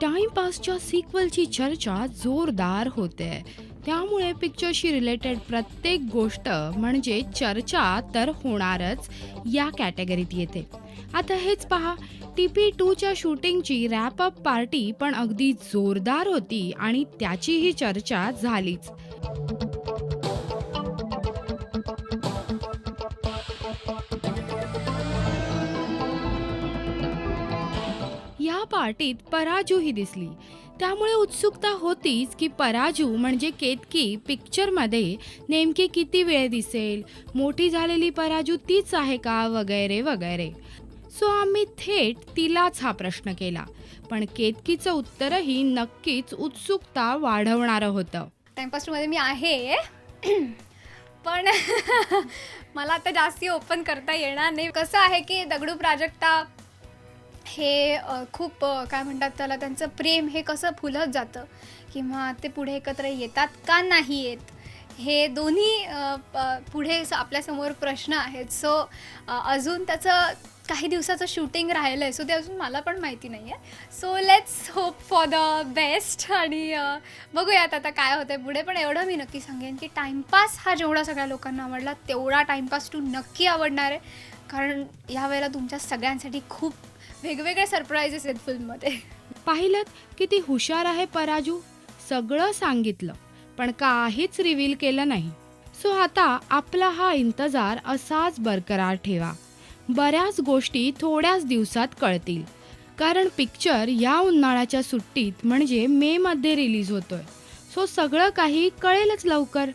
टाइमपासच्या सिक्वलची चर्चा जोरदार होते. त्यामुळे पिक्चरशी रिलेटेड प्रत्येक गोष्ट म्हणजे चर्चा तर होणारच या कॅटेगरीत येते. आता हेच पहा, TP2च्या शूटिंगची रॅपअप पार्टी पण अगदी जोरदार होती आणि त्याचीही चर्चा झालीच. या पार्टीत पराजूही दिसली. त्यामुळे उत्सुकता होतीच की पराजू म्हणजे केतकी पिक्चरमध्ये नेमकी किती वेळ दिसेल, मोठी झालेली पराजू तीच आहे का, वगैरे वगैरे. सो आम्ही थेट तिलाच हा प्रश्न केला, पण केतकीचं उत्तरही नक्कीच उत्सुकता वाढवणारं होतं. टाइमपास मध्ये मी आहे पण मला आता जास्ती ओपन करता येणार नाही. कसं आहे की दगडू प्राजक्ता हे खूप काय म्हणतात त्याला, त्यांचं प्रेम हे कसं फुलत जातं किंवा ते पुढे एकत्र येतात का नाही येत, हे दोन्ही पुढे आपल्यासमोर प्रश्न आहेत. सो अजून त्याचं काही दिवसाचं शूटिंग राहिलं आहे, सो ते अजून मला पण माहिती नाही आहे. So let's hope for the best आणि बघूयात आता काय होतं आहे पुढे. पण एवढं मी नक्की सांगेन की टाईमपास हा जेवढा सगळ्या लोकांना आवडला तेवढा टाईमपास 2 नक्की आवडणार आहे, कारण यावेळेला तुमच्या सगळ्यांसाठी खूप वेगवेगळे सरप्राईजेस आहेत फिल्ममध्ये. पाहिलं किती हुशार आहे पराजू, सगळं सांगितलं पण काहीच रिव्हील केलं नाही. सो आता आपला हा इंतजार असाच बरकरार ठेवा. बऱ्याच गोष्टी थोड्याच दिवसात कळतील, कारण पिक्चर या उन्हाळ्याच्या सुट्टीत म्हणजे मे मध्ये रिलीज होतोय. सो सगळं काही कळेलच लवकर.